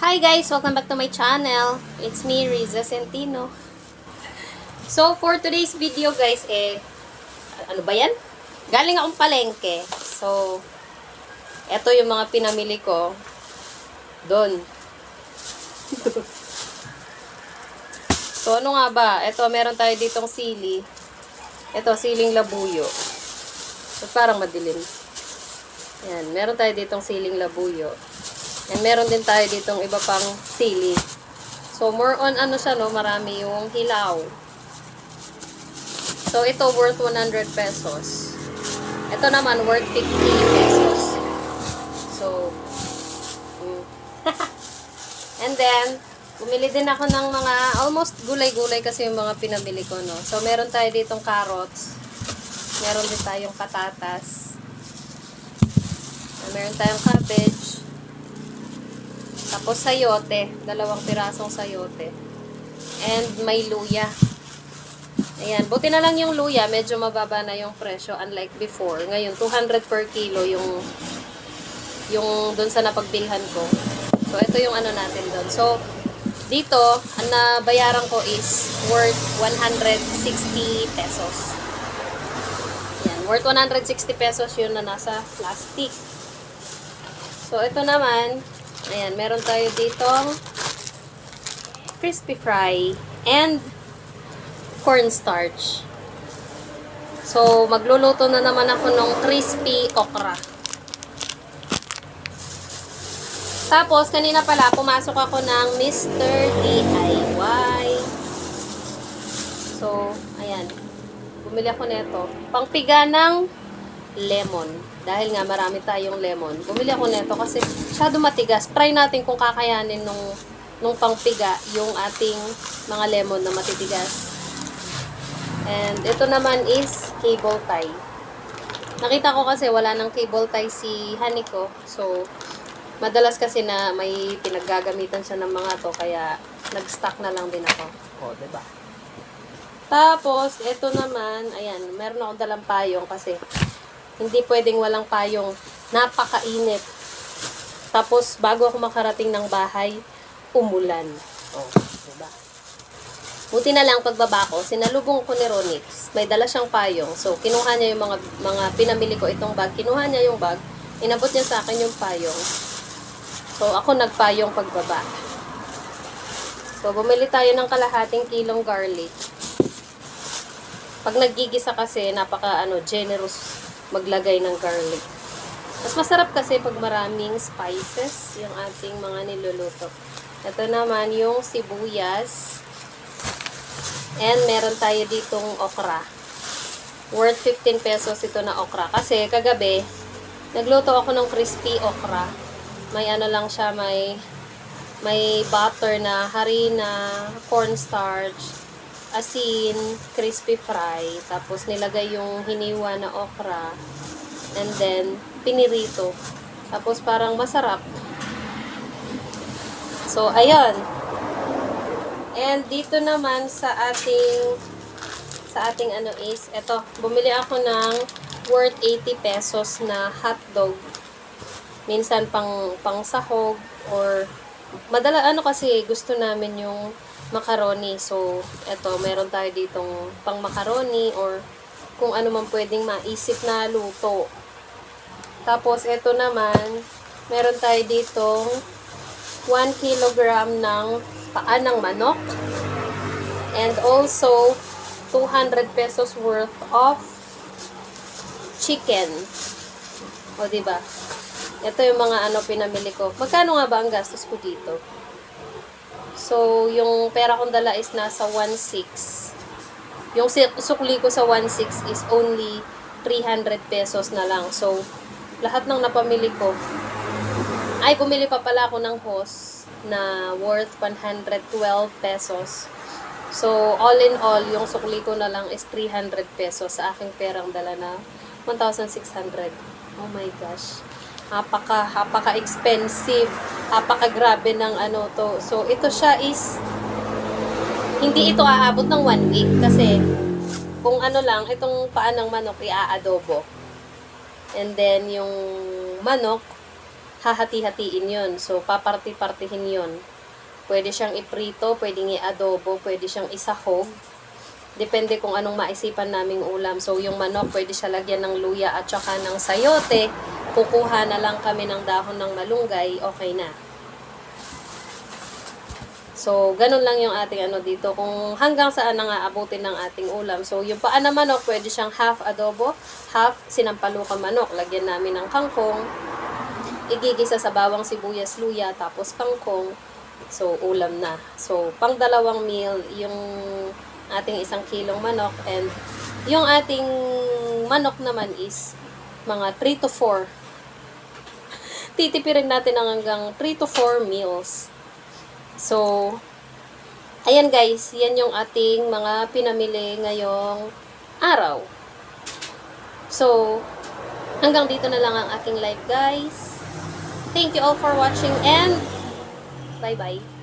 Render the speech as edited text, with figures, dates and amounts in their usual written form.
Hi guys! Welcome back to my channel. It's me, Riza Centino. So, for today's video guys, ano ba yan? Galing akong palengke. So, eto yung mga pinamili ko. Doon. So, ano nga ba? Eto, meron tayo ditong sili. Eto, siling labuyo. So, parang madilim. Yan, meron tayo ditong siling labuyo. And meron din tayo ditong iba pang sili. So, more on ano siya, no? Marami yung hilaw. So, ito worth 100 pesos. Ito naman worth 50 pesos. So, and then, bumili din ako ng mga, almost gulay-gulay kasi yung mga pinabili ko, no? So, meron tayo ditong carrots. Meron din tayong patatas. Meron tayong cabbage. Tapos sayote, 2 pirasong sayote. And may luya. Ayan, buti na lang yung luya, medyo mababa na yung presyo unlike before. Ngayon 200 per kilo yung doon sa napagbilhan ko. So ito yung ano natin doon. So dito, ang nabayaran ko is worth 160 pesos. Ayan, worth 160 pesos yun na nasa plastic. So ito naman, ayan, meron tayo ditong crispy fry and cornstarch. So, magluluto na naman ako ng crispy okra. Tapos, kanina pala, pumasok ako ng Mr. DIY. So, ayan. Bumili ako nito. Pangpiga ng lemon. Dahil nga marami tayong lemon. Bumili ako nito kasi masyado matigas. Try natin kung kakayanin nung pangpiga yung ating mga lemon na matitigas. And ito naman is cable tie. Nakita ko kasi wala nang cable tie si honey ko. So, madalas kasi na may pinaggagamitan siya ng mga to. Kaya, nag-stock na lang din ako. O, diba? Tapos, ito naman, ayan, meron akong dalang payong kasi hindi pwedeng walang payong. Napakainit. Tapos, bago ako makarating ng bahay, umulan. O, diba? Buti na lang pagbaba ko, sinalubong ko ni Ronix. May dala siyang payong. So, kinuha niya yung mga pinamili ko itong bag. Kinuha niya yung bag. Inabot niya sa akin yung payong. So, ako nagpayong pagbaba. So, bumili tayo ng kalahating kilong garlic. Pag naggigisa kasi, generous maglagay ng garlic. Mas masarap kasi pag maraming spices yung ating mga niluluto. Ito naman yung sibuyas. And meron tayo ditong okra. Worth 15 pesos ito na okra. Kasi kagabi, nagluto ako ng crispy okra. May ano lang siya, may butter na harina, cornstarch, asin, crispy fry, tapos nilagay yung hiniwa na okra, and then pinirito. Tapos parang masarap. So, ayun. And dito naman sa ating ano is, eto, bumili ako ng worth 80 pesos na hotdog. Minsan pang sahog or madala ano kasi gusto namin yung macaroni. So, eto, meron tayo ditong pang macaroni or kung ano man pwedeng maisip na luto. Tapos, eto naman, meron tayo ditong 1 kilogram ng paa ng manok. And also, 200 pesos worth of chicken. O, diba? Ito yung mga pinamili ko. Magkano nga ba ang gastos ko dito? So, yung pera kong dala is nasa 1.6. Yung sukli ko sa 1.6 is only 300 pesos na lang. So, lahat ng napamili ko. Ay, bumili pa pala ako ng hose na worth 112 pesos. So, all in all, yung sukli ko na lang is 300 pesos sa aking perang dala na 1,600. Oh my gosh. Napaka-expensive. Napaka-grabe ng to. So, ito siya is hindi ito aabot ng 1 week kasi kung lang, itong paa ng manok i-aadobo. And then, yung manok, hahati-hatiin yun. So, paparti-partihin yun. Pwede siyang iprito, pwedeng i-adobo, pwede siyang isahog. Depende kung anong maisipan naming ulam. So, yung manok, pwede siya lagyan ng luya at saka ng sayote. Kukuha na lang kami ng dahon ng malunggay, okay na. So, ganun lang yung ating dito. Kung hanggang saan na nga abutin ng ating ulam. So, yung paa na manok, pwede siyang half adobo, half sinampaluka manok. Lagyan namin ng kangkong. Igigisa sa bawang sibuyas, luya, tapos kangkong. So, ulam na. So, pang dalawang meal, yung ating 1 kilong manok. And, yung ating manok naman is mga 3 to 4. Titipirin natin ng hanggang 3 to 4 meals. So, ayan guys, yan yung ating mga pinamili ngayong araw. So, hanggang dito na lang ang ating live guys. Thank you all for watching and bye-bye.